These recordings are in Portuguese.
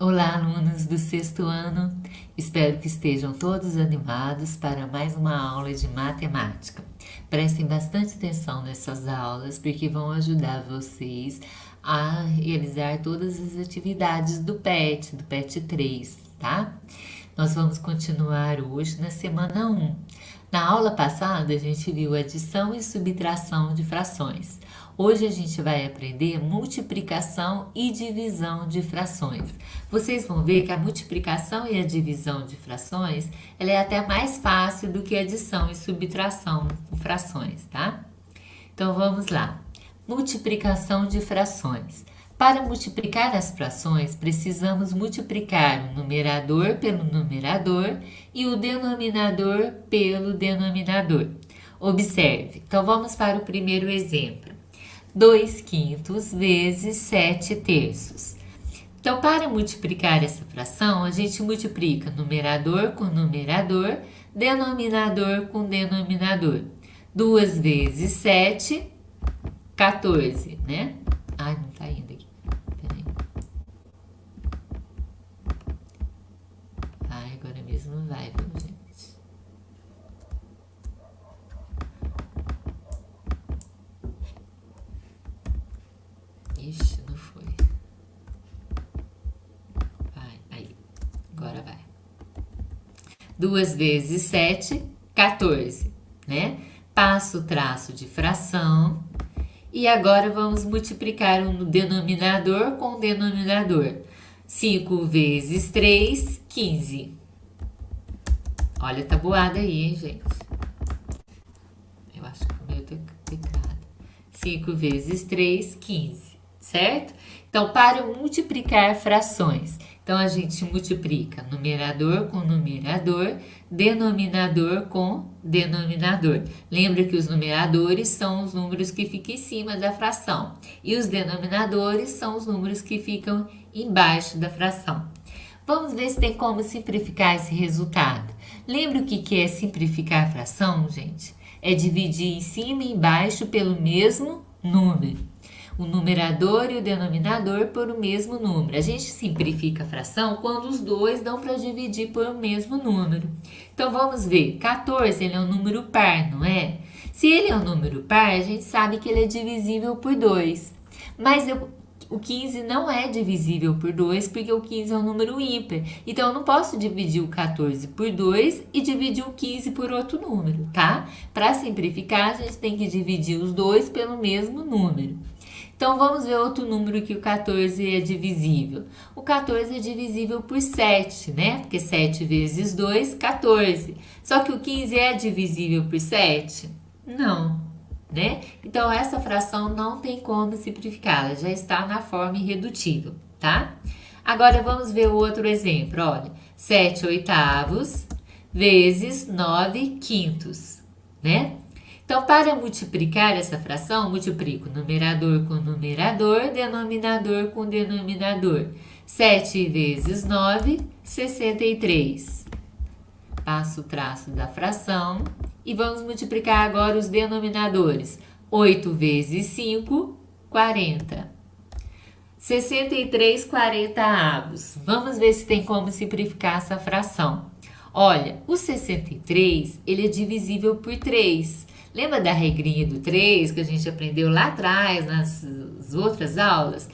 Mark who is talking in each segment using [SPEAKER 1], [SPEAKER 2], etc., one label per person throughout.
[SPEAKER 1] Olá, alunos do sexto ano. Espero que estejam todos animados para mais uma aula de matemática. Prestem bastante atenção nessas aulas, porque vão ajudar vocês a realizar todas as atividades do PET 3, tá? Nós vamos continuar hoje na semana 1. Na aula passada, a gente viu adição e subtração de frações. Hoje a gente vai aprender multiplicação e divisão de frações. Vocês vão ver que a multiplicação e a divisão de frações, ela é até mais fácil do que a adição e subtração de frações, tá? Então vamos lá. Multiplicação de frações. Para multiplicar as frações, precisamos multiplicar o numerador pelo numerador e o denominador pelo denominador. Observe. Então vamos para o primeiro exemplo. 2/5 vezes 7/3. Então, para multiplicar essa fração, a gente multiplica numerador com numerador, denominador com denominador. 2 vezes 7, 14, né? Ai, não tá indo aqui. Peraí. Ai, agora mesmo vai, viu, gente? Ixi, não foi. Vai, aí. Agora vai. 2 vezes 7, 14, né? Passo o traço de fração. E agora vamos multiplicar o denominador com o denominador. 5 vezes 3, 15. Olha a tabuada aí, hein, gente? Eu acho que o meu teclado. 5 vezes 3, 15, certo? Então, para multiplicar frações, então a gente multiplica numerador com numerador, denominador com denominador. Lembra que os numeradores são os números que ficam em cima da fração e os denominadores são os números que ficam embaixo da fração. Vamos ver se tem como simplificar esse resultado. Lembra o que é simplificar a fração, gente? É dividir em cima e embaixo pelo mesmo número. O numerador e o denominador por o mesmo número. A gente simplifica a fração quando os dois dão para dividir por o mesmo número. Então, vamos ver. 14, ele é um número par, não é? Se ele é um número par, a gente sabe que ele é divisível por 2. Mas o 15 não é divisível por 2, porque o 15 é um número ímpar. Então, eu não posso dividir o 14 por 2 e dividir o 15 por outro número, tá? Para simplificar, a gente tem que dividir os dois pelo mesmo número. Então, vamos ver outro número que o 14 é divisível. O 14 é divisível por 7, né? Porque 7 vezes 2, 14. Só que o 15 é divisível por 7? Não, né? Então, essa fração não tem como simplificar, ela já está na forma irredutível, tá? Agora, vamos ver o outro exemplo. Olha, 7/8 vezes 9/5, né? Então, para multiplicar essa fração, multiplico numerador com numerador, denominador com denominador. 7 vezes 9, 63. Passo o traço da fração e vamos multiplicar agora os denominadores. 8 vezes 5, 40. 63/40. Vamos ver se tem como simplificar essa fração. Olha, o 63, ele é divisível por 3. Lembra da regrinha do 3 que a gente aprendeu lá atrás, nas outras aulas?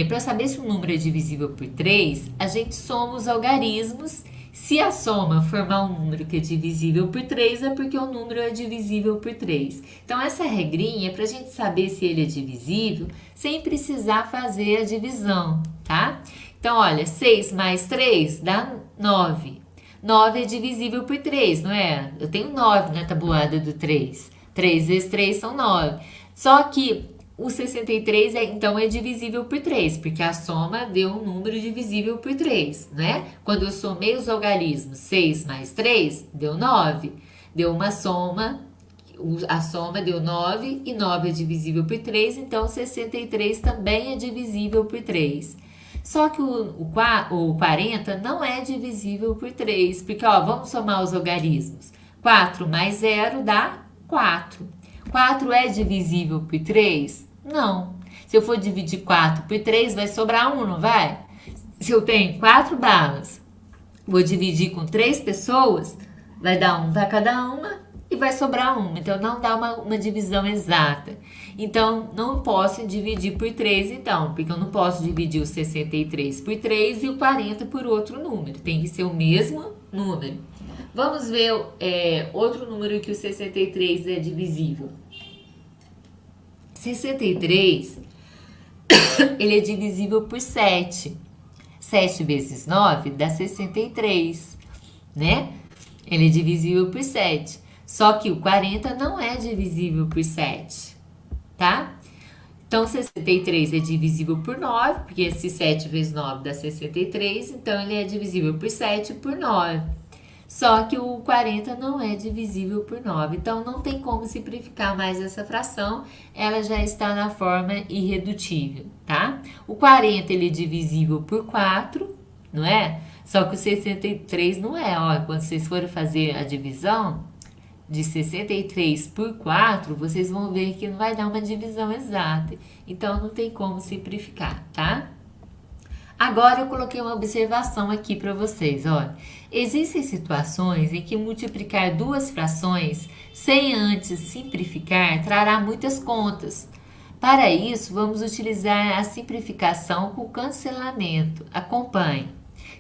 [SPEAKER 1] Para saber se um número é divisível por 3, a gente soma os algarismos. Se a soma formar um número que é divisível por 3, é porque o número é divisível por 3. Então, essa regrinha é para a gente saber se ele é divisível sem precisar fazer a divisão, tá? Então, olha, 6 mais 3 dá 9. 9 é divisível por 3, não é? Eu tenho 9 na tabuada do 3. 3 vezes 3 são 9. Só que o 63, então, é divisível por 3, porque a soma deu um número divisível por 3, né? Quando eu somei os algarismos, 6 mais 3, deu 9. Deu uma soma, a soma deu 9, e 9 é divisível por 3, então 63 também é divisível por 3. Só que o 40 não é divisível por 3, porque, ó, vamos somar os algarismos. 4 mais 0 dá 4. 4 é divisível por 3? Não. Se eu for dividir 4 por 3, vai sobrar 1, não vai? Se eu tenho 4 balas, vou dividir com 3 pessoas, vai dar 1 para cada uma e vai sobrar 1. Então, não dá uma divisão exata. Então, não posso dividir por 3, então, porque eu não posso dividir o 63 por 3 e o 40 por outro número. Tem que ser o mesmo número. Vamos ver outro número que o 63 é divisível. 63, ele é divisível por 7. 7 vezes 9 dá 63, né? Ele é divisível por 7. Só que o 40 não é divisível por 7, tá? Então, 63 é divisível por 9, porque esse 7 vezes 9 dá 63, então ele é divisível por 7 por 9. Só que o 40 não é divisível por 9, então não tem como simplificar mais essa fração, ela já está na forma irredutível, tá? O 40 ele é divisível por 4, não é? Só que o 63 não é, ó, quando vocês forem fazer a divisão de 63 por 4, vocês vão ver que não vai dar uma divisão exata, então não tem como simplificar, tá? Agora eu coloquei uma observação aqui para vocês, olha. Existem situações em que multiplicar duas frações sem antes simplificar trará muitas contas. Para isso, vamos utilizar a simplificação com cancelamento. Acompanhe.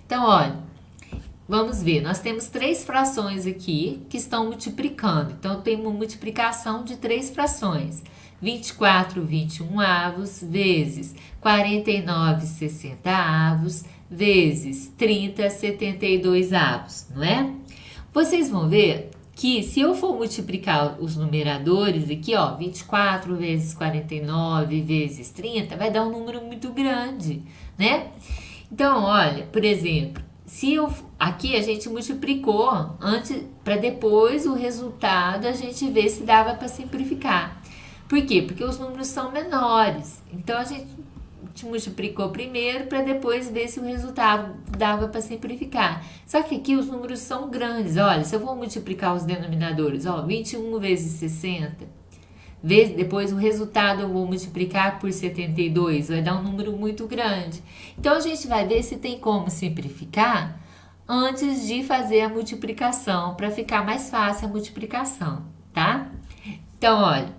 [SPEAKER 1] Então, olha, vamos ver, nós temos 3 frações aqui que estão multiplicando. Então, tem uma multiplicação de 3 frações. 24 21avos vezes 49 60avos vezes 30 72avos, não é? Vocês vão ver que se eu for multiplicar os numeradores aqui, ó, 24 vezes 49 vezes 30, vai dar um número muito grande, né? Então, olha, por exemplo, aqui a gente multiplicou antes para depois o resultado a gente ver se dava para simplificar. Por quê? Porque os números são menores. Então, a gente multiplicou primeiro para depois ver se o resultado dava para simplificar. Só que aqui os números são grandes. Olha, se eu vou multiplicar os denominadores, ó, 21 vezes 60, depois o resultado eu vou multiplicar por 72, vai dar um número muito grande. Então, a gente vai ver se tem como simplificar antes de fazer a multiplicação, para ficar mais fácil a multiplicação, tá? Então, olha,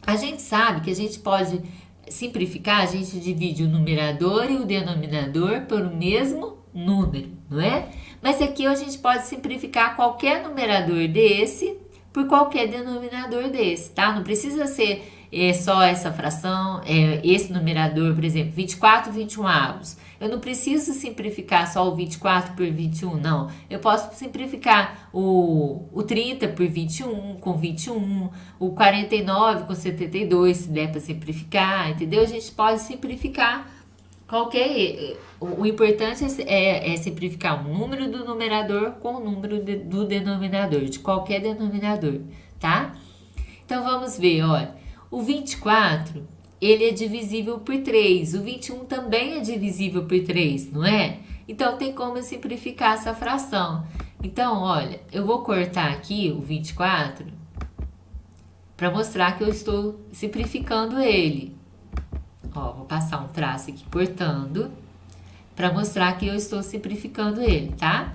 [SPEAKER 1] a gente sabe que a gente pode simplificar, a gente divide o numerador e o denominador pelo mesmo número, não é? Mas aqui a gente pode simplificar qualquer numerador desse por qualquer denominador desse, tá? Não precisa ser só essa fração, esse numerador, por exemplo, 24 21avos. Eu não preciso simplificar só o 24 por 21, não. Eu posso simplificar o 30 por 21 com 21, o 49 com 72, se der para simplificar, entendeu? A gente pode simplificar qualquer... O importante é simplificar o número do numerador com o número do denominador, de qualquer denominador, tá? Então, vamos ver, olha. O 24, ele é divisível por 3. O 21 também é divisível por 3, não é? Então, tem como simplificar essa fração. Então, olha, eu vou cortar aqui o 24 para mostrar que eu estou simplificando ele. Ó, vou passar um traço aqui cortando para mostrar que eu estou simplificando ele, tá?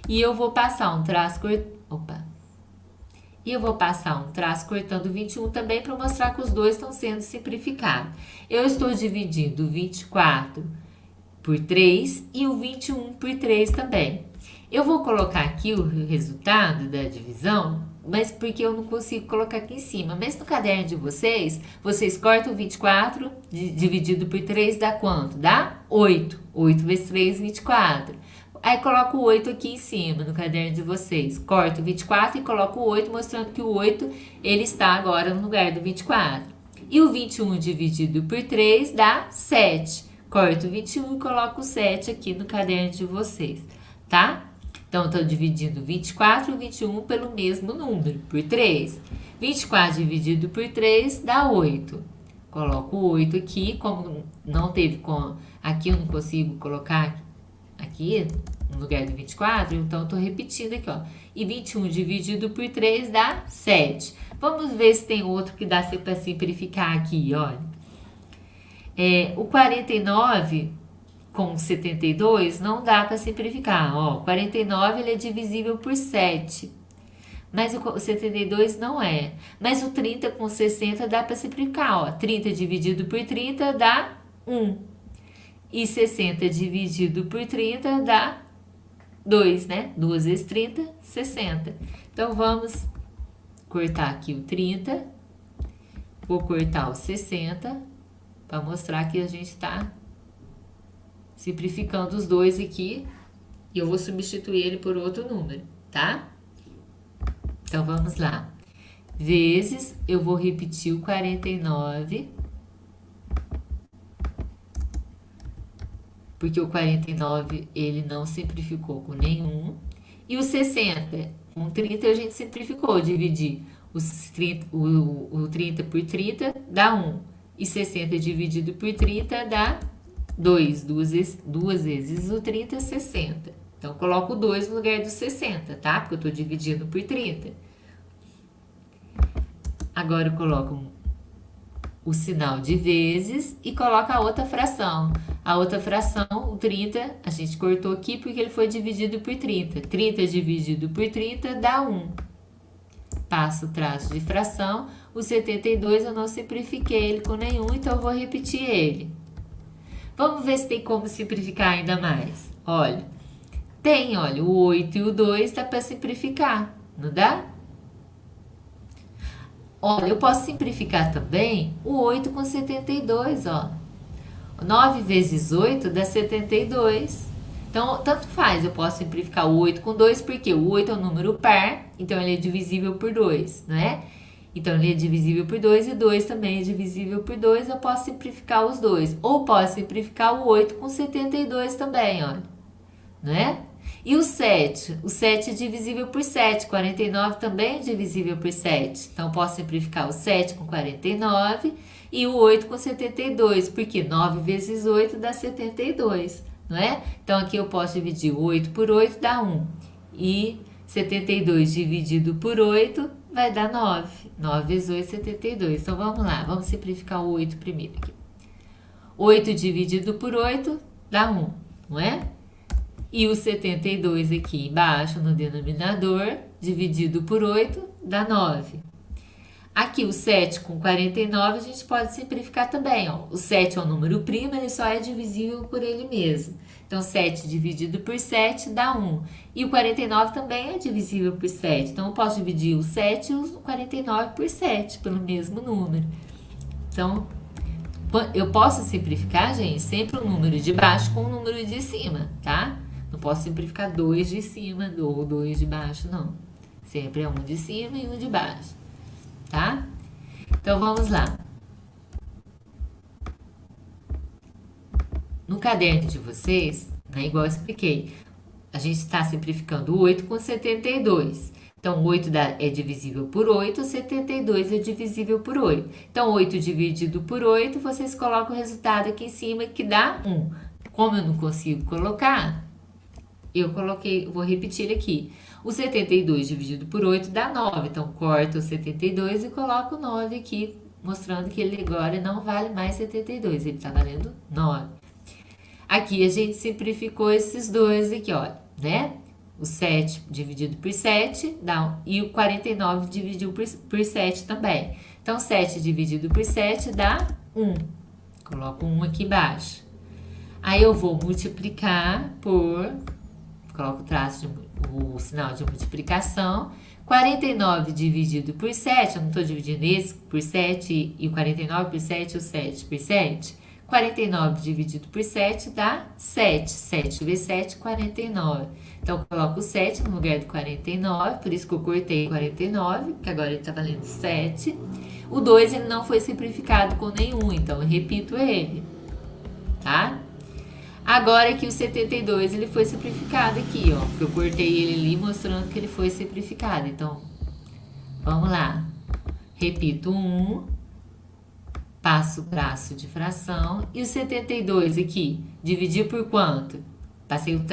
[SPEAKER 1] E eu vou passar um traço E eu vou passar um traço cortando 21 também para mostrar que os dois estão sendo simplificados. Eu estou dividindo o 24 por 3 e o 21 por 3 também. Eu vou colocar aqui o resultado da divisão, mas porque eu não consigo colocar aqui em cima. Mas no caderno de vocês cortam o 24 dividido por 3 dá quanto? Dá 8. 8 vezes 3, 24. Aí coloco o 8 aqui em cima no caderno de vocês. Corto o 24 e coloco o 8, mostrando que o 8 ele está agora no lugar do 24. E o 21 dividido por 3 dá 7. Corto o 21 e coloco o 7 aqui no caderno de vocês, tá? Então, estou dividindo 24 e 21 pelo mesmo número, por 3. 24 dividido por 3 dá 8. Coloco o 8 aqui, como não teve com... Aqui eu não consigo colocar aqui no lugar do 24, então estou repetindo aqui, ó. E 21 dividido por 3 dá 7. Vamos ver se tem outro que dá para simplificar aqui, olha. O 49 com 72 não dá para simplificar. Ó, 49 ele é divisível por 7. Mas o 72 não é. Mas o 30 com 60 dá para simplificar. Ó, 30 dividido por 30 dá 1. E 60 dividido por 30 dá 2, né? 2 vezes 30, 60. Então, vamos cortar aqui o 30. Vou cortar o 60 para mostrar que a gente está simplificando os dois aqui. E eu vou substituir ele por outro número, tá? Então, vamos lá. Vezes, eu vou repetir o 49. Porque o 49, ele não simplificou com nenhum. E o 60, com 30 a gente simplificou, dividir o 30 por 30 dá 1. E 60 dividido por 30 dá 2. Duas vezes o 30 é 60. Então, coloco o 2 no lugar do 60, tá? Porque eu estou dividindo por 30. Agora, eu coloco o sinal de vezes e coloco a outra fração. A outra fração, o 30, a gente cortou aqui porque ele foi dividido por 30. 30 dividido por 30 dá 1. Passo o traço de fração. O 72 eu não simplifiquei ele com nenhum, então eu vou repetir ele. Vamos ver se tem como simplificar ainda mais. Olha, tem, olha, o 8 e o 2 dá para simplificar, não dá? Olha, eu posso simplificar também o 8 com 72, ó. 9 vezes 8 dá 72. Então, tanto faz, eu posso simplificar o 8 com 2, porque o 8 é um número par, então ele é divisível por 2, não é? Então, ele é divisível por 2 e 2 também é divisível por 2, eu posso simplificar os dois. Ou posso simplificar o 8 com 72 também, olha, não é? E o 7? O 7 é divisível por 7, 49 também é divisível por 7. Então, posso simplificar o 7 com 49 e o 8 com 72, porque 9 vezes 8 dá 72, não é? Então, aqui eu posso dividir 8 por 8 dá 1. E 72 dividido por 8 vai dar 9. 9 vezes 8, 72. Então, vamos lá, vamos simplificar o 8 primeiro aqui. 8 dividido por 8 dá 1, não é? E o 72 aqui embaixo no denominador, dividido por 8, dá 9. Aqui o 7 com 49 a gente pode simplificar também, ó. O 7 é um número primo, ele só é divisível por ele mesmo. Então, 7 dividido por 7 dá 1. E o 49 também é divisível por 7. Então, eu posso dividir o 7 e o 49 por 7, pelo mesmo número. Então, eu posso simplificar, gente, sempre o número de baixo com o número de cima, tá? Não posso simplificar 2 de cima ou 2 de baixo, não. Sempre é um de cima e um de baixo, tá? Então, vamos lá. No caderno de vocês, né, igual eu expliquei, a gente está simplificando o 8 com 72. Então, 8 é divisível por 8, 72 é divisível por 8. Então, 8 dividido por 8, vocês colocam o resultado aqui em cima, que dá 1. Como eu não consigo colocar, eu vou repetir aqui. O 72 dividido por 8 dá 9. Então, corto o 72 e coloco o 9 aqui, mostrando que ele agora não vale mais 72, ele está valendo 9. Aqui a gente simplificou esses dois aqui, olha, né? O 7 dividido por 7 dá 1, e o 49 dividido por 7 também. Então, 7 dividido por 7 dá 1. Coloco 1 aqui embaixo. Aí, eu vou multiplicar por... Coloco o sinal de multiplicação. 49 dividido por 7, eu não estou dividindo esse por 7 e o 49 por 7 e o 7 por 7. 49 dividido por 7 dá 7. 7 vezes 7, 49. Então, eu coloco o 7 no lugar do 49, por isso que eu cortei 49, que agora ele está valendo 7. O 2, ele não foi simplificado com nenhum, então eu repito ele, tá? Agora que o 72, ele foi simplificado aqui, ó, porque eu cortei ele ali mostrando que ele foi simplificado. Então, vamos lá. Repito 1, passo o traço de fração, e o 72 aqui, dividir por quanto? Passei o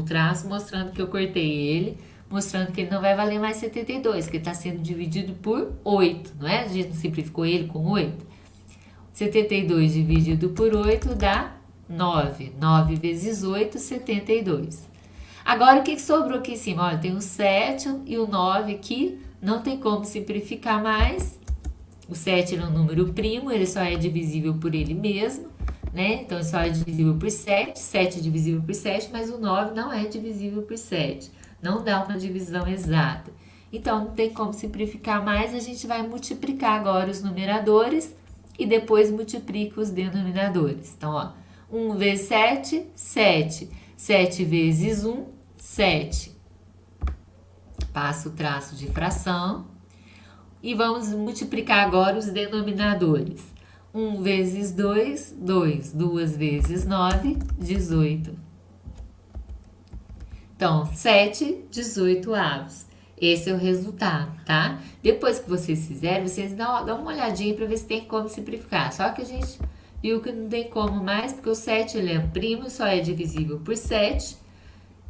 [SPEAKER 1] traço mostrando que eu cortei ele, mostrando que ele não vai valer mais 72, que ele está sendo dividido por 8, não é? A gente não simplificou ele com 8. 72 dividido por 8 dá 9. 9 vezes 8, 72. Agora, o que sobrou aqui em cima? Olha, tem o 7 e o 9 aqui. Não tem como simplificar mais. O 7 é um número primo, ele só é divisível por ele mesmo, né? Então, ele só é divisível por 7. 7 é divisível por 7, mas o 9 não é divisível por 7. Não dá uma divisão exata. Então, não tem como simplificar mais. A gente vai multiplicar agora os numeradores e depois multiplica os denominadores. Então, ó, 1 vezes 7, 7. 7 vezes 1, 7. Passa o traço de fração. E vamos multiplicar agora os denominadores. 1 vezes 2, 2. 2 vezes 9, 18. Então, 7, 18 avos. Esse é o resultado, tá? Depois que vocês fizerem, vocês dão uma olhadinha para ver se tem como simplificar. Só que a gente viu que não tem como mais, porque o 7 ele é primo, só é divisível por 7.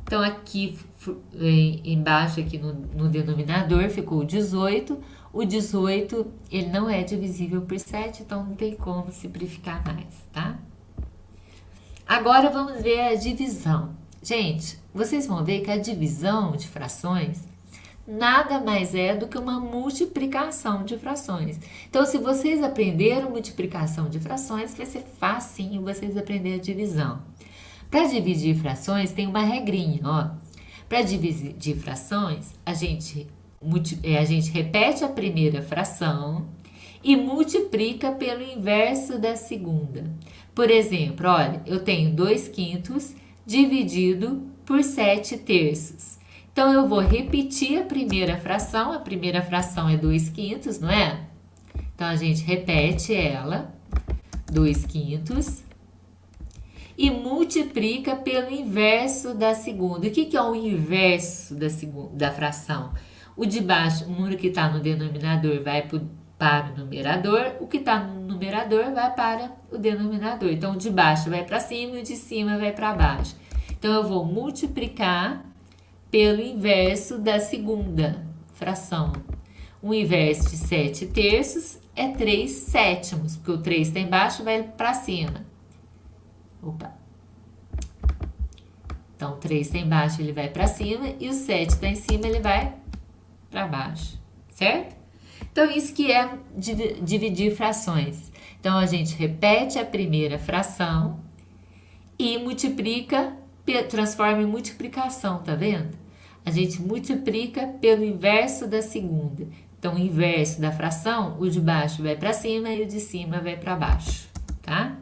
[SPEAKER 1] Então, aqui embaixo, aqui no denominador, ficou o 18. O 18, ele não é divisível por 7, então não tem como simplificar mais, tá? Agora, vamos ver a divisão. Gente, vocês vão ver que a divisão de frações nada mais é do que uma multiplicação de frações. Então, se vocês aprenderam multiplicação de frações, vai ser facinho vocês aprenderem a divisão. Para dividir frações, tem uma regrinha, ó. Para dividir frações, a gente repete a primeira fração e multiplica pelo inverso da segunda. Por exemplo, olha, eu tenho 2/5 dividido por 7/3. Então, eu vou repetir a primeira fração é 2/5, não é? Então, a gente repete ela, 2/5, e multiplica pelo inverso da segunda. O que é o inverso da fração? O de baixo, o número que está no denominador vai para o numerador, o que está no numerador vai para o denominador. Então, o de baixo vai para cima e o de cima vai para baixo. Então, eu vou multiplicar pelo inverso da segunda fração. O inverso de 7/3 é 3/7, porque o 3 está embaixo e vai para cima. Opa! Então, o 3 está embaixo, ele vai para cima, e o 7 está em cima, ele vai para baixo, certo? Então, isso que é dividir frações. Então, a gente repete a primeira fração e multiplica, transforma em multiplicação, tá vendo? A gente multiplica pelo inverso da segunda. Então, o inverso da fração, o de baixo vai para cima e o de cima vai para baixo, tá?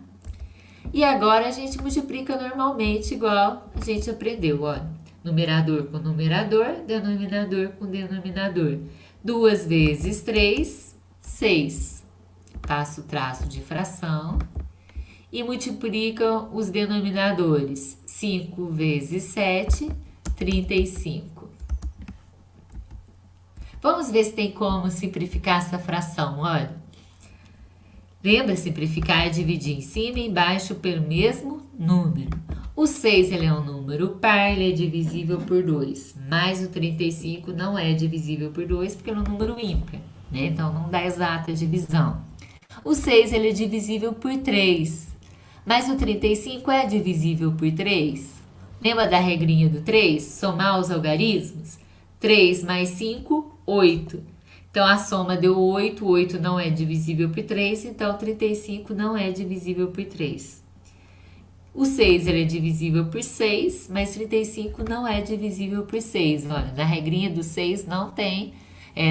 [SPEAKER 1] E agora a gente multiplica normalmente, igual a gente aprendeu, olha. Numerador com numerador, denominador com denominador. 2 vezes 3, 6. Passa o traço de fração e multiplica os denominadores. 5 vezes 7, 35. Vamos ver se tem como simplificar essa fração, olha. Lembra, simplificar é dividir em cima e embaixo pelo mesmo número. O 6 ele é um número par, ele é divisível por 2, mas o 35 não é divisível por 2 porque é um número ímpar, né? Então, não dá exata divisão. O 6 ele é divisível por 3, mas o 35 é divisível por 3. Lembra da regrinha do 3? Somar os algarismos? 3 mais 5, 8. Então, a soma deu 8, 8 não é divisível por 3, então 35 não é divisível por 3. O 6 ele é divisível por 6, mas 35 não é divisível por 6. Olha, na regrinha do 6 não tem,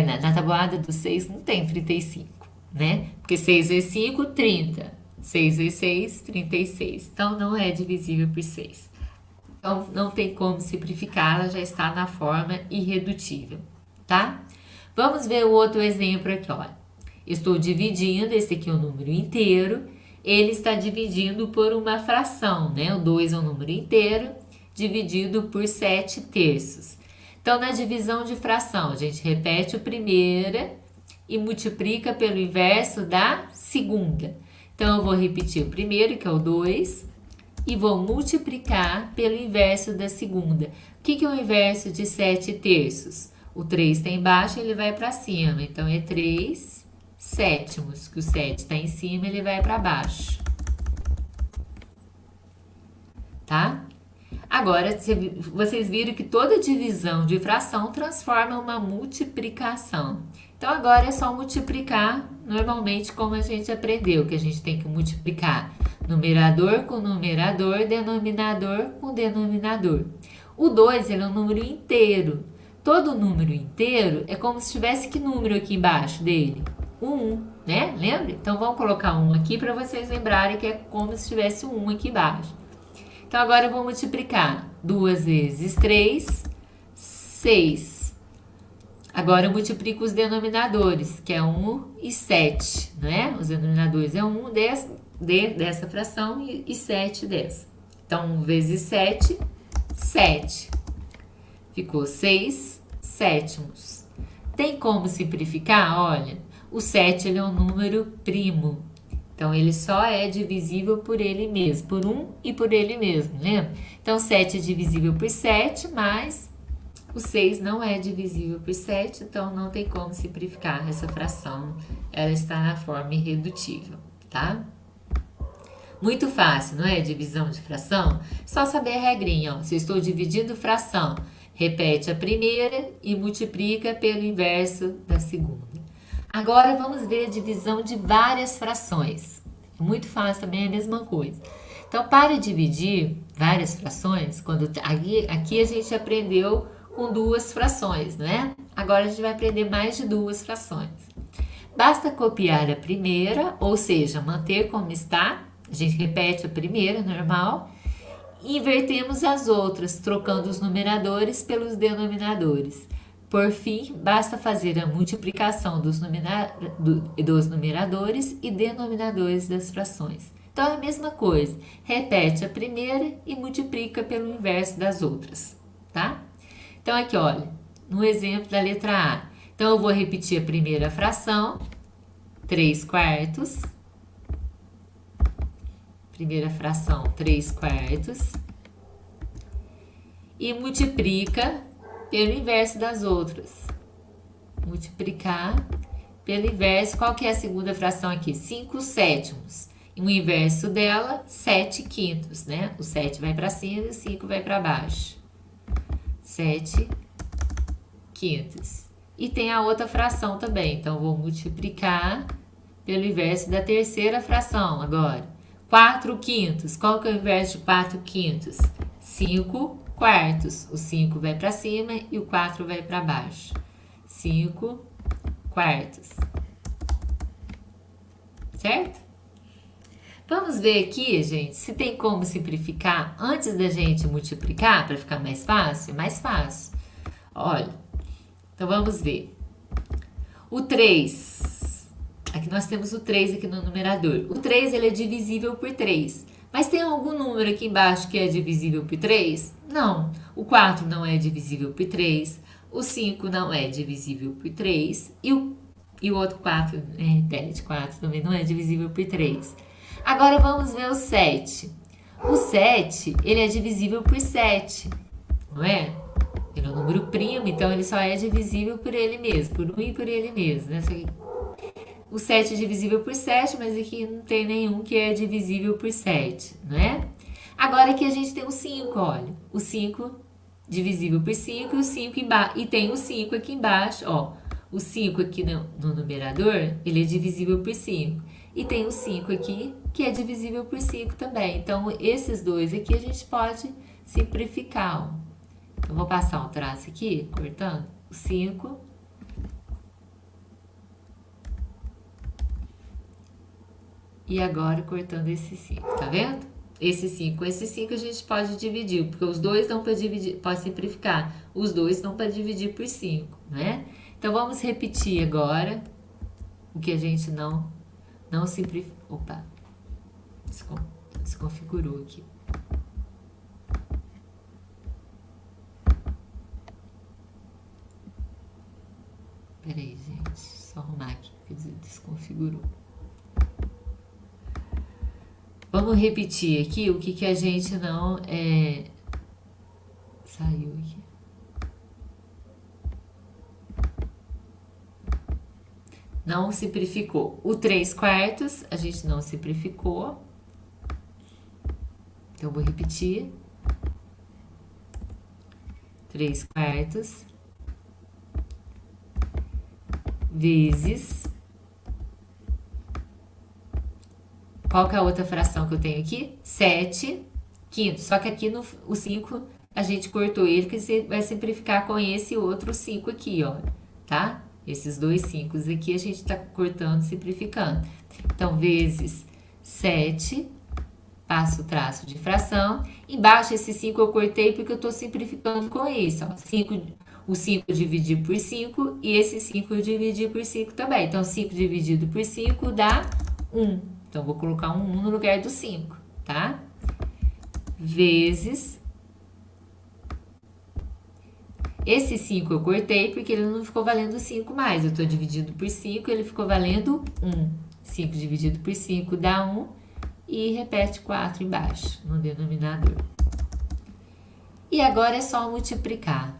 [SPEAKER 1] na tabuada do 6 não tem 35, né? Porque 6 vezes 5, 30. 6 vezes 6, 36. Então, não é divisível por 6. Então, não tem como simplificar, ela já está na forma irredutível, tá? Vamos ver o outro exemplo aqui, olha. Estou dividindo, esse aqui é um número inteiro, ele está dividindo por uma fração, né? O 2 é um número inteiro, dividido por 7/3. Então, na divisão de fração, a gente repete o primeira e multiplica pelo inverso da segunda. Então, eu vou repetir o primeiro, que é o 2, e vou multiplicar pelo inverso da segunda. O que é o inverso de 7/3? O 3 está embaixo, ele vai para cima. Então, é 3 sétimos, que o 7 está em cima, ele vai para baixo. Tá? Agora, vocês viram que toda divisão de fração transforma uma multiplicação. Então, agora é só multiplicar normalmente como a gente aprendeu, que a gente tem que multiplicar numerador com numerador, denominador com denominador. O 2, ele é um número inteiro. Todo número inteiro é como se tivesse que número aqui embaixo dele? 1, né? Lembra? Então, vamos colocar 1 aqui para vocês lembrarem que é como se tivesse 1 aqui embaixo. Então, agora eu vou multiplicar 2 vezes 3, 6. Agora eu multiplico os denominadores, que é 1 e 7, né? Os denominadores é 1 dessa fração e 7 dessa. Então, 1 vezes 7, 7. Ficou 6 sétimos. Tem como simplificar? Olha, o 7 ele é um número primo. Então, ele só é divisível por ele mesmo, por 1 e por ele mesmo, lembra? Então, 7 é divisível por 7, mas o 6 não é divisível por 7, então não tem como simplificar essa fração. Ela está na forma irredutível, tá? Muito fácil, não é? Divisão de fração. Só saber a regrinha, ó. Se eu estou dividindo fração, repete a primeira e multiplica pelo inverso da segunda. Agora vamos ver a divisão de várias frações. Muito fácil também, é a mesma coisa. Então, para dividir várias frações, aqui a gente aprendeu com 2 frações, né? Agora a gente vai aprender mais de 2 frações. Basta copiar a primeira, ou seja, manter como está. A gente repete a primeira, normal. E invertemos as outras, trocando os numeradores pelos denominadores. Por fim, basta fazer a multiplicação dos numeradores e denominadores das frações. Então, é a mesma coisa. Repete a primeira e multiplica pelo inverso das outras, tá? Então, aqui, olha, no exemplo da letra A. Então, eu vou repetir a primeira fração, 3 quartos. Primeira fração, 3 quartos. E multiplica pelo inverso das outras. Multiplicar pelo inverso. Qual que é a segunda fração aqui? 5 sétimos. E o inverso dela, 7 quintos, né? O 7 vai para cima e o 5 vai para baixo. 7 quintos. E tem a outra fração também. Então, vou multiplicar pelo inverso da terceira fração agora. 4 quintos. Qual que é o inverso de 4 quintos? 5 quartos. O 5 vai para cima e o 4 vai para baixo. 5 quartos. Certo? Vamos ver aqui, gente, se tem como simplificar antes da gente multiplicar para ficar mais fácil? Mais fácil. Olha, então vamos ver. O 3. Aqui nós temos o 3 aqui no numerador. O 3 ele é divisível por 3. Mas tem algum número aqui embaixo que é divisível por 3? Não. O 4 não é divisível por 3. O 5 não é divisível por 3. E o outro 4, de 4 também não é divisível por 3. Agora vamos ver o 7. O 7, ele é divisível por 7, não é? Ele é um número primo, então ele só é divisível por ele mesmo, por 1 e por ele mesmo, né? O 7 é divisível por 7, mas aqui não tem nenhum que é divisível por 7, não é? Agora aqui a gente tem o 5, olha. O 5 divisível por 5 e o 5 embaixo. E tem o 5 aqui embaixo, ó. O 5 aqui no numerador, ele é divisível por 5. E tem o 5 aqui, que é divisível por 5 também. Então, esses dois aqui a gente pode simplificar, ó. Eu vou passar um traço aqui, cortando. O 5... E agora cortando esse 5, tá vendo? Esse 5 a gente pode dividir, porque os dois dão para dividir, pode simplificar. Os dois dão para dividir por 5, né? Então, vamos repetir agora o que a gente não simplificou. Opa, desconfigurou aqui. Peraí, gente, só arrumar aqui, quer dizer, desconfigurou. Vamos repetir aqui o que a gente não... Saiu aqui. não simplificou. O 3/4, a gente não simplificou. Então, eu vou repetir. 3/4 vezes... Qual que é a outra fração que eu tenho aqui? 7/5. Só que aqui o 5 a gente cortou ele, que você vai simplificar com esse outro 5 aqui, ó. Tá? Esses dois 5 aqui a gente tá cortando, simplificando. Então, vezes 7, passo o traço de fração. Embaixo, esse 5 eu cortei porque eu tô simplificando com isso, ó. O 5 dividir por 5 e esse 5 eu dividir por 5 também. Então, 5 dividido por 5 dá 1. Então, vou colocar um 1 no lugar do 5, tá? Vezes... Esse 5 eu cortei porque ele não ficou valendo 5 mais. Eu tô dividindo por 5, ele ficou valendo 1. 5 dividido por 5 dá 1 e repete 4 embaixo, no denominador. E agora é só multiplicar.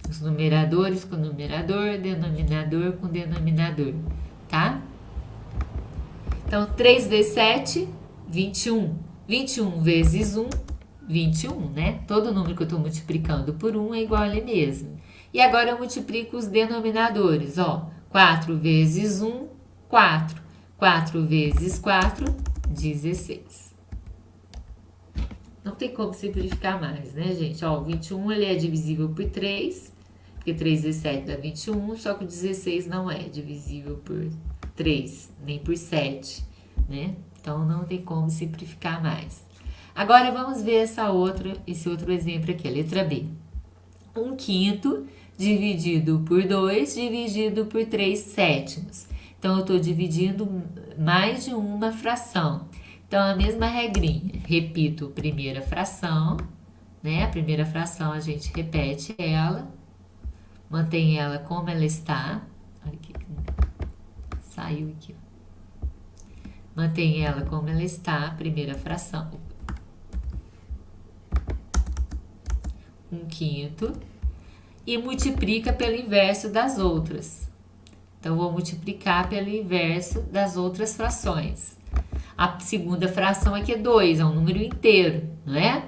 [SPEAKER 1] Os numeradores com numerador, denominador com denominador, tá? Então, 3 vezes 7, 21. 21 vezes 1, 21, né? Todo número que eu estou multiplicando por 1 é igual a ele mesmo. E agora eu multiplico os denominadores, ó. 4 vezes 1, 4. 4 vezes 4, 16. Não tem como simplificar mais, né, gente? Ó, o 21 ele é divisível por 3, porque 3 vezes 7 dá 21, só que o 16 não é divisível por 3, nem por 7, né? Então, não tem como simplificar mais. Agora, vamos ver esse outro exemplo aqui, a letra B. 1/5 dividido por 2 dividido por 3/7. Então, eu estou dividindo mais de uma fração. Então, a mesma regrinha. Repito a primeira fração, né? A primeira fração a gente repete ela, mantém ela como ela está. Olha aqui, saiu aqui. Mantém ela como ela está, a primeira fração. 1/5 e multiplica pelo inverso das outras. Então, vou multiplicar pelo inverso das outras frações. A segunda fração aqui é 2, é um número inteiro, não é?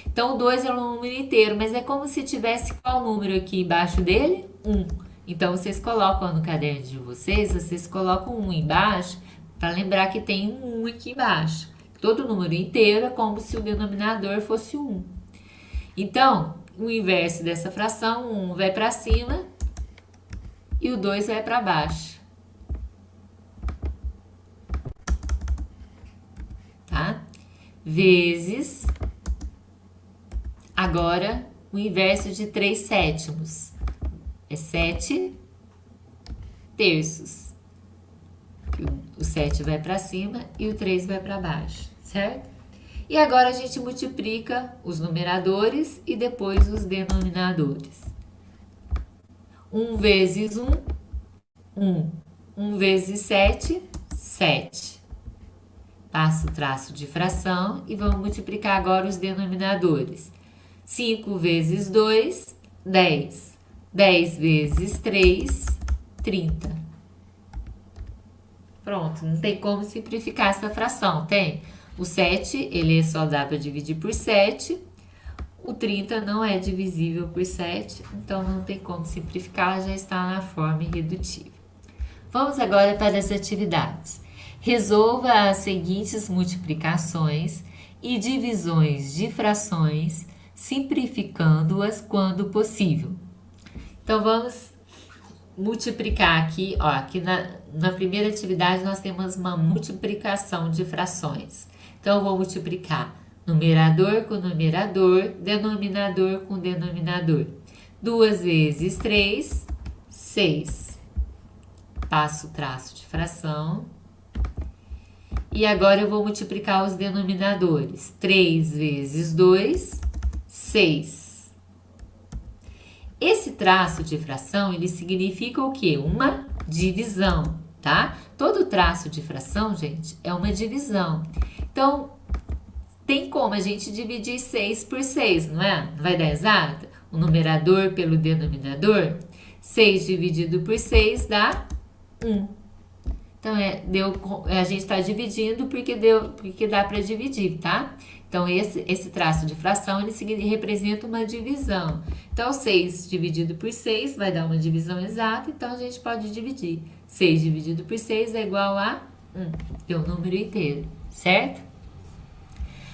[SPEAKER 1] Então, o 2 é um número inteiro, mas é como se tivesse qual número aqui embaixo dele? 1. Então, vocês colocam no caderno de vocês colocam 1 embaixo, para lembrar que tem um 1 aqui embaixo. Todo número inteiro é como se o denominador fosse 1. Então, o inverso dessa fração, o 1 vai para cima e o 2 vai para baixo. Tá? Vezes, agora, o inverso de 3/7. É 7 terços. O 7 vai para cima e o 3 vai para baixo, certo? E agora a gente multiplica os numeradores e depois os denominadores. 1 vezes 1, 1. 1 vezes 7, 7. Passo o traço de fração e vamos multiplicar agora os denominadores. 5 vezes 2, 10. 10 vezes 3, 30. Pronto, não tem como simplificar essa fração, tem? O 7, ele só dá para dividir por 7. O 30 não é divisível por 7, então não tem como simplificar, já está na forma irredutível. Vamos agora para as atividades. Resolva as seguintes multiplicações e divisões de frações, simplificando-as quando possível. Então, vamos multiplicar aqui, ó, aqui na primeira atividade nós temos uma multiplicação de frações. Então, eu vou multiplicar numerador com numerador, denominador com denominador. 2 vezes 3, 6. Passo o traço de fração. E agora eu vou multiplicar os denominadores. 3 vezes 2, 6. Esse traço de fração, ele significa o quê? Uma divisão, tá? Todo traço de fração, gente, é uma divisão. Então, tem como a gente dividir 6 por 6, não é? Não vai dar exato? O numerador pelo denominador. 6 dividido por 6 dá 1. Então, a gente está dividindo porque dá para dividir, tá? Então, esse traço de fração, ele representa uma divisão. Então, 6 dividido por 6 vai dar uma divisão exata, então a gente pode dividir. 6 dividido por 6 é igual a 1, que é o número inteiro, certo?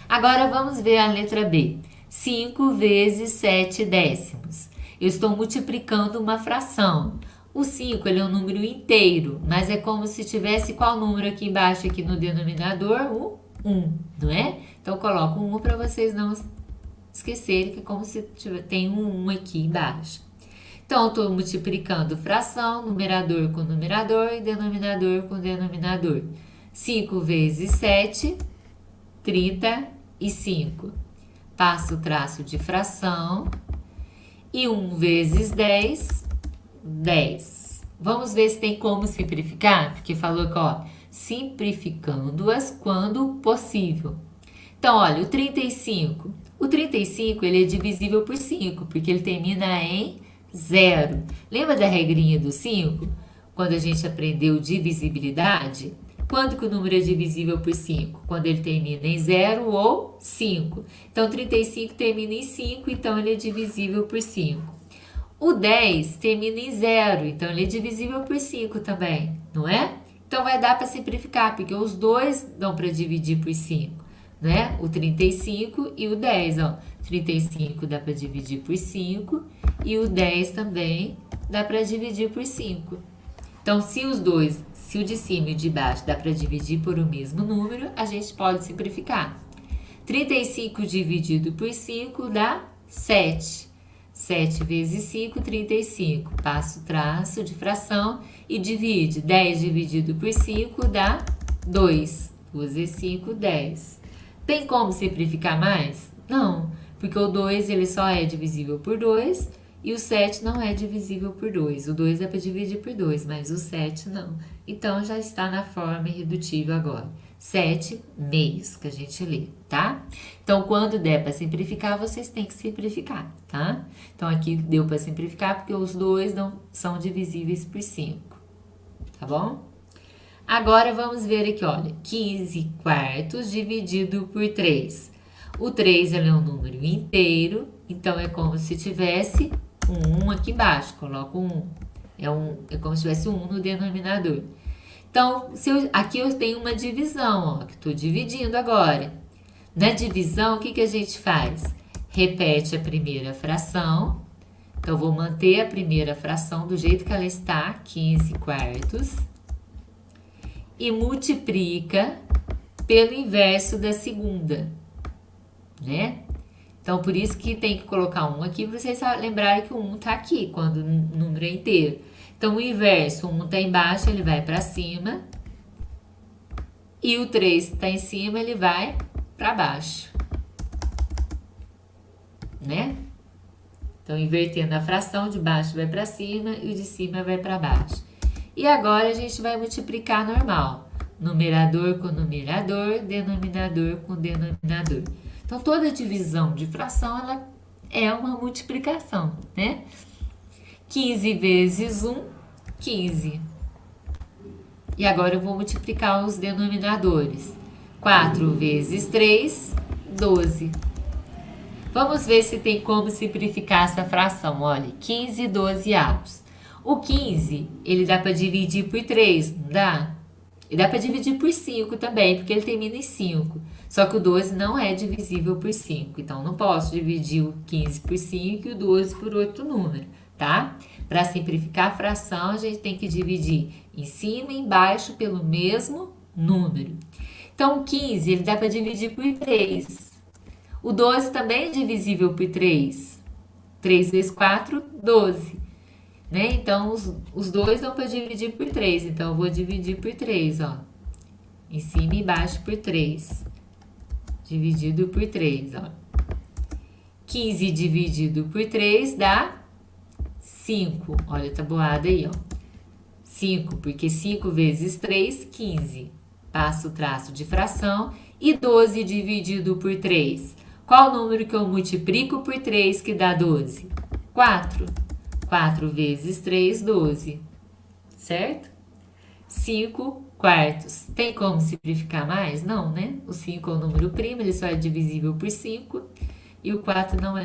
[SPEAKER 1] Agora, vamos ver a letra B. 5 vezes 7 décimos. Eu estou multiplicando uma fração. O 5, ele é um número inteiro, mas é como se tivesse qual número aqui embaixo, aqui no denominador? O 1, não é? Então, eu coloco um 1 para vocês não esquecerem que é como se tem um 1 aqui embaixo. Então, eu estou multiplicando fração, numerador com numerador e denominador com denominador. 5 vezes 7, 35. Passo o traço de fração. E 1 vezes 10, 10. Vamos ver se tem como simplificar, porque falou que, ó, simplificando-as quando possível. Então, olha, o 35. O 35, ele é divisível por 5, porque ele termina em 0. Lembra da regrinha do 5? Quando a gente aprendeu divisibilidade? Quando que o número é divisível por 5? Quando ele termina em 0 ou 5. Então, 35 termina em 5, então ele é divisível por 5. O 10 termina em 0, então ele é divisível por 5 também, não é? Então, vai dar para simplificar, porque os dois dão para dividir por 5, né? O 35 e o 10, ó. 35 dá para dividir por 5 e o 10 também dá para dividir por 5. Então, se o de cima e o de baixo dá para dividir por o mesmo número, a gente pode simplificar. 35 dividido por 5 dá 7. 7 vezes 5, 35. Passa o traço de fração e divide. 10 dividido por 5 dá 2. 2 vezes 5, 10. Tem como simplificar mais? Não, porque o 2 ele só é divisível por 2 e o 7 não é divisível por 2. O 2 é para dividir por 2, mas o 7 não. Então, já está na forma irredutível agora. 7 meios que a gente lê, tá? Então, quando der para simplificar, vocês têm que simplificar, tá? Então, aqui deu para simplificar porque os dois não são divisíveis por 5, tá bom? Agora, vamos ver aqui, olha, 15 quartos dividido por 3. O 3 ele é um número inteiro, então é como se tivesse um 1 aqui embaixo, coloco um 1. É como se tivesse um 1 no denominador. Então, aqui eu tenho uma divisão, ó, que estou dividindo agora. Na divisão, o que a gente faz? Repete a primeira fração. Então, vou manter a primeira fração do jeito que ela está, 15 quartos. E multiplica pelo inverso da segunda, né? Então, por isso que tem que colocar 1 aqui, para vocês lembrarem que o 1 está aqui, quando o número é inteiro. Então, o inverso, o 1 está embaixo, ele vai para cima. E o 3 está em cima, ele vai para baixo. Né? Então, invertendo a fração, de baixo vai para cima e o de cima vai para baixo. E agora, a gente vai multiplicar normal. Numerador com numerador, denominador com denominador. Então, toda divisão de fração, ela é uma multiplicação, né? 15 vezes 1, 15. E agora eu vou multiplicar os denominadores. 4 vezes 3, 12. Vamos ver se tem como simplificar essa fração. Olha, 15 12avos. O 15, ele dá para dividir por 3, não dá? E dá para dividir por 5 também, porque ele termina em 5. Só que o 12 não é divisível por 5. Então, não posso dividir o 15 por 5 e o 12 por outro número, tá? Para simplificar a fração, a gente tem que dividir em cima e embaixo pelo mesmo número. Então, o 15, ele dá para dividir por 3. O 12 também é divisível por 3. 3 vezes 4, 12. Né? Então, os dois dão para dividir por 3. Então, eu vou dividir por 3, ó. Em cima e embaixo por 3. Dividido por 3, ó. 15 dividido por 3 dá 5. Olha a tabuada aí, ó. 5, porque 5 vezes 3, 15. Passo o traço de fração. E 12 dividido por 3. Qual o número que eu multiplico por 3 que dá 12? 4. 4 vezes 3, 12. Certo? 5 quartos. Tem como simplificar mais? Não, né? O 5 é um número primo, ele só é divisível por 5. E o 4 não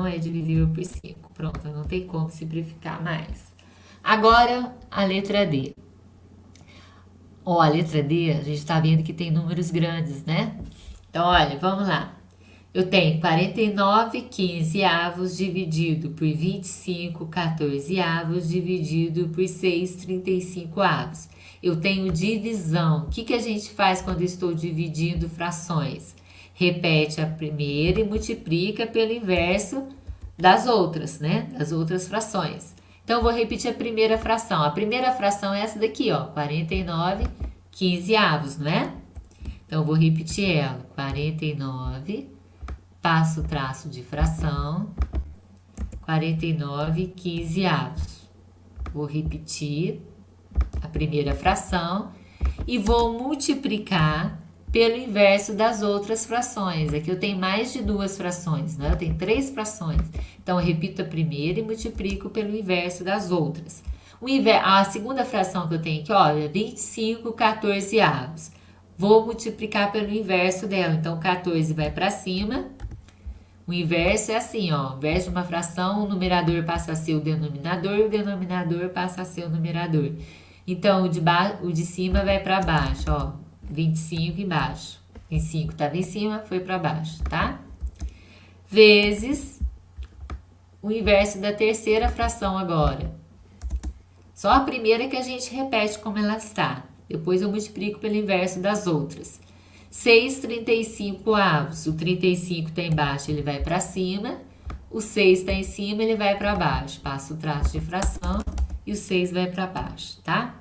[SPEAKER 1] é divisível por 5. Pronto, não tem como simplificar mais. Agora, a letra D. Ó, a letra D, a gente tá vendo que tem números grandes, né? Então, olha, vamos lá. Eu tenho 49 15 avos dividido por 25 14 avos dividido por 6 35 avos. Eu tenho divisão. O que a gente faz quando estou dividindo frações? Repete a primeira e multiplica pelo inverso das outras, né? Das outras frações. Então, eu vou repetir a primeira fração. A primeira fração é essa daqui, ó. 49 15 avos, não é? Então, eu vou repetir ela. 49, passo o traço de fração. 49 15 avos. Vou repetir a primeira fração e vou multiplicar pelo inverso das outras frações. Aqui eu tenho mais de duas frações, né? Eu tenho 3 frações. Então, eu repito a primeira e multiplico pelo inverso das outras. A segunda fração que eu tenho aqui, olha, 25 14 avos. Vou multiplicar pelo inverso dela. Então, 14 vai para cima. O inverso é assim, ó. Ao invés de uma fração, o numerador passa a ser o denominador e o denominador passa a ser o numerador. Então, o de cima vai para baixo, ó. 25 embaixo. 25 estava em cima, foi para baixo, tá? Vezes o inverso da terceira fração agora. Só a primeira que a gente repete como ela está. Depois eu multiplico pelo inverso das outras. 6 35 avos. O 35 está embaixo, ele vai para cima. O 6 está em cima, ele vai para baixo. Passo o traço de fração e o 6 vai para baixo, tá?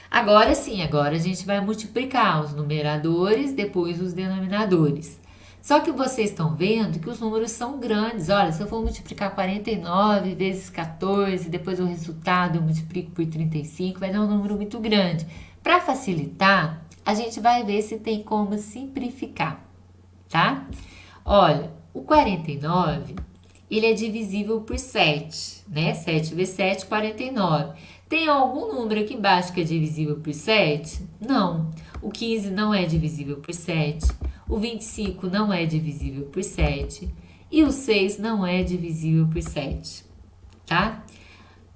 [SPEAKER 1] Agora sim, agora a gente vai multiplicar os numeradores, depois os denominadores. Só que vocês estão vendo que os números são grandes. Olha, se eu for multiplicar 49 vezes 14, depois o resultado eu multiplico por 35, vai dar um número muito grande. Para facilitar, a gente vai ver se tem como simplificar, tá? Olha, o 49, ele é divisível por 7, né? 7 vezes 7, 49. Tem algum número aqui embaixo que é divisível por 7? Não. O 15 não é divisível por 7. O 25 não é divisível por 7. E o 6 não é divisível por 7. Tá?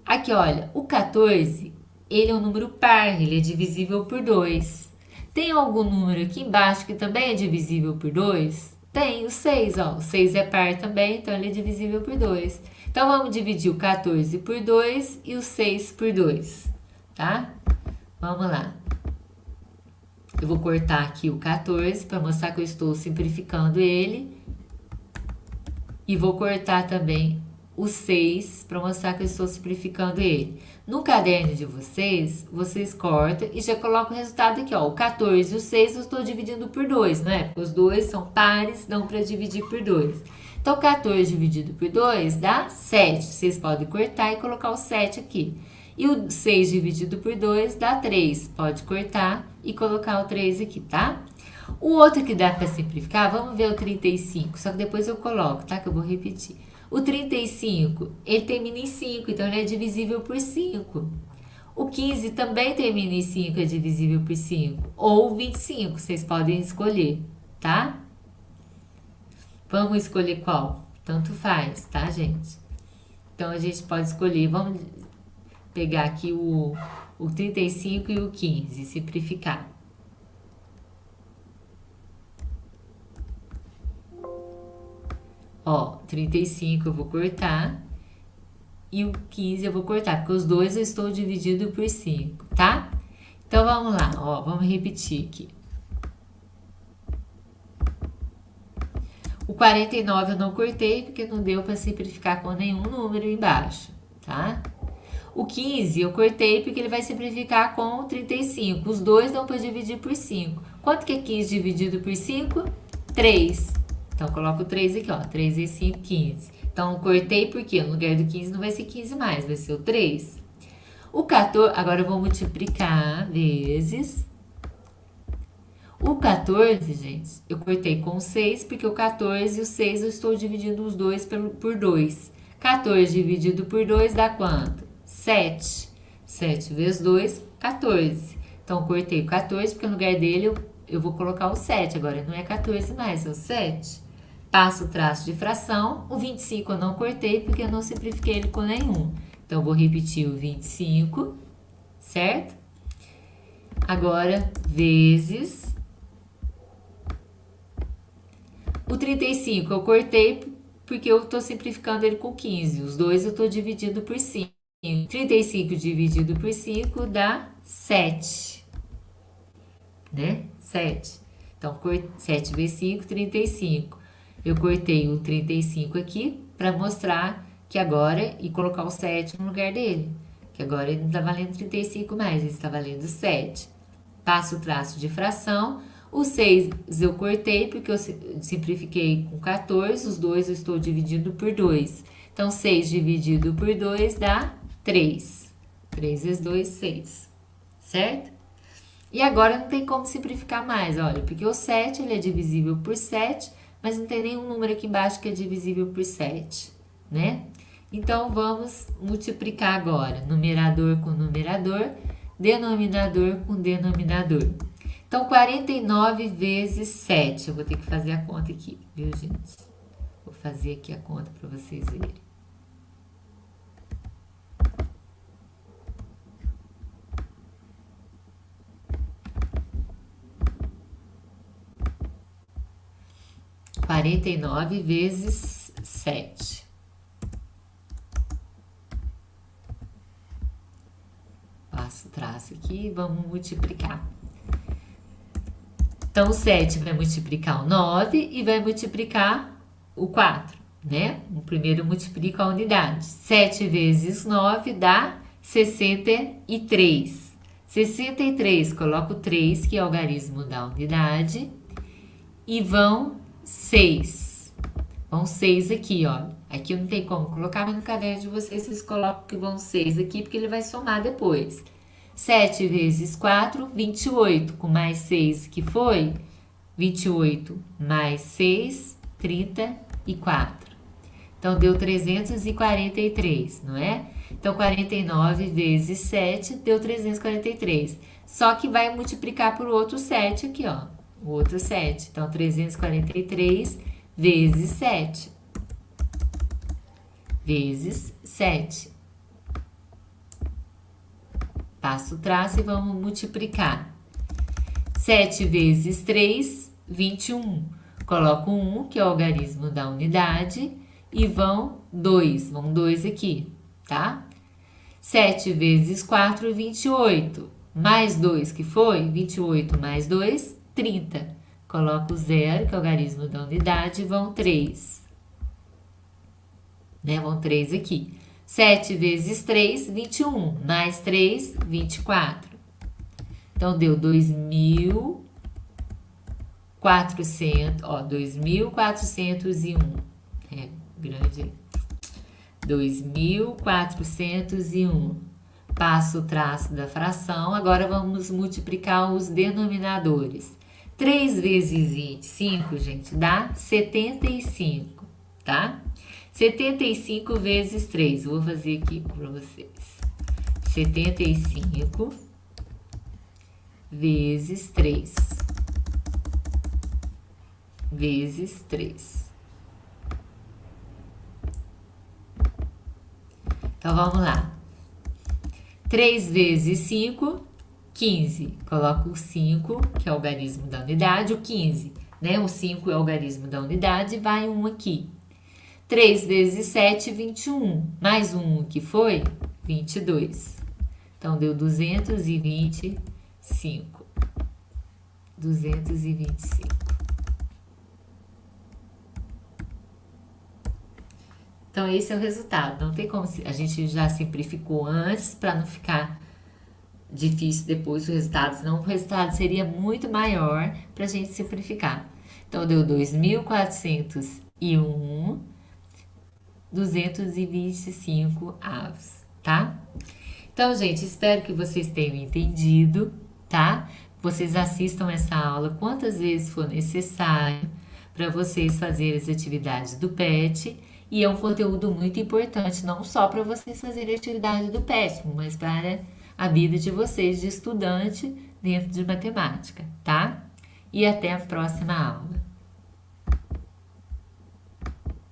[SPEAKER 1] Aqui, olha, o 14, ele é um número par, ele é divisível por 2. Tem algum número aqui embaixo que também é divisível por 2? Tem, o 6, ó. O 6 é par também, então ele é divisível por 2. Então, vamos dividir o 14 por 2 e o 6 por 2, tá? Vamos lá. Eu vou cortar aqui o 14 para mostrar que eu estou simplificando ele. E vou cortar também o 6 para mostrar que eu estou simplificando ele. No caderno de vocês, vocês cortam e já colocam o resultado aqui, ó. O 14 e o 6 eu estou dividindo por 2, né? Porque os dois são pares, dão para dividir por 2. Então, 14 dividido por 2 dá 7. Vocês podem cortar e colocar o 7 aqui. E o 6 dividido por 2 dá 3. Pode cortar e colocar o 3 aqui, tá? O outro que dá para simplificar, vamos ver o 35. Só que depois eu coloco, tá? Que eu vou repetir. O 35, ele termina em 5, então ele é divisível por 5. O 15 também termina em 5, é divisível por 5. Ou 25, vocês podem escolher, tá? Vamos escolher qual? Tanto faz, tá, gente? Então, a gente pode escolher. Vamos pegar aqui o 35 e o 15, simplificar. Ó, 35 eu vou cortar. E o 15 eu vou cortar, porque os dois eu estou dividindo por 5, tá? Então, vamos lá, ó, vamos repetir aqui. O 49 eu não cortei, porque não deu para simplificar com nenhum número embaixo, tá? O 15 eu cortei, porque ele vai simplificar com 35. Os dois dão para dividir por 5. Quanto que é 15 dividido por 5? 3. Então, coloco o 3 aqui, ó. 3 vezes 5, 15. Então, cortei porque no lugar do 15 não vai ser 15 mais, vai ser o 3. O 14, agora eu vou multiplicar vezes. O 14, gente, eu cortei com 6, porque o 14 e o 6 eu estou dividindo os dois por 2. 14 dividido por 2 dá quanto? 7. 7 vezes 2, 14. Então, cortei o 14, porque no lugar dele eu vou colocar o 7. Agora, não é 14 mais, é o 7. Passo o traço de fração. O 25 eu não cortei, porque eu não simplifiquei ele com nenhum. Então, eu vou repetir o 25, certo? Agora, vezes... O 35 eu cortei, porque eu estou simplificando ele com 15. Os dois eu estou dividindo por 5. 35 dividido por 5 dá 7. Né? 7. Então, 7 vezes 5, 35. Eu cortei o 35 aqui para mostrar que agora, e colocar o 7 no lugar dele. Que agora ele não está valendo 35 mais, ele está valendo 7. Passo o traço de fração. O 6 eu cortei porque eu simplifiquei com 14. Os dois eu estou dividindo por 2. Então, 6 dividido por 2 dá 3. 3 vezes 2, 6. Certo? E agora não tem como simplificar mais, olha, porque o 7 ele é divisível por 7, mas não tem nenhum número aqui embaixo que é divisível por 7, né? Então, vamos multiplicar agora, numerador com numerador, denominador com denominador. Então, 49 vezes 7, eu vou ter que fazer a conta aqui, viu, gente? Vou fazer aqui a conta para vocês verem. Quarenta e nove vezes 7. Passo o traço aqui e vamos multiplicar. Então, o 7 vai multiplicar o 9 e vai multiplicar o 4, né? O primeiro multiplica a unidade. 7 vezes 9 dá 63. 63, coloco o 3, que é o algarismo da unidade, e vão 6. Vão 6 aqui, ó. Aqui não tem como colocar, mas no caderno de vocês, vocês colocam que vão 6 aqui, porque ele vai somar depois. 7 vezes 4, 28. Com mais 6, que foi? 28 mais 6, 34. Então, deu 343, não é? Então, 49 vezes 7 deu 343. Só que vai multiplicar por outro 7 aqui, ó. O outro 7. Então, 343 vezes 7. Vezes 7. Passo o traço e vamos multiplicar. 7 vezes 3, 21. Coloco 1, que é o algarismo da unidade, e vão 2. Vão 2 aqui, tá? 7 vezes 4, 28. Mais 2, que foi? 28 mais 2, 30. Coloco 0, que é o algarismo da unidade, e vão 3. Né? Vão 3 aqui. 7 vezes 3, 21. Mais 3, 24. Então, deu 2.400, ó, 2.401. É grande. 2.401. Passo o traço da fração. Agora, vamos multiplicar os denominadores. 3 vezes 25, gente, dá 75, tá? 75 vezes 3. Vou fazer aqui para vocês. 75 vezes 3. Vezes 3. Então, vamos lá. 3 vezes 5, 15. Coloco o 5, que é o algarismo da unidade, o 15, né? O 5 é o algarismo da unidade, vai 1 aqui. 3 vezes 7, 21. Mais 1, que foi? 22. Então, deu 225. 225. Então, esse é o resultado. Não tem como... A gente já simplificou antes para não ficar difícil depois o resultado. Senão, o resultado seria muito maior para a gente simplificar. Então, deu 2.401, 225 avos, tá? Então, gente, espero que vocês tenham entendido, tá? Vocês assistam essa aula quantas vezes for necessário para vocês fazerem as atividades do PET. E é um conteúdo muito importante, não só para vocês fazerem a atividade do PET, mas para a vida de vocês de estudante dentro de matemática, tá? E até a próxima aula.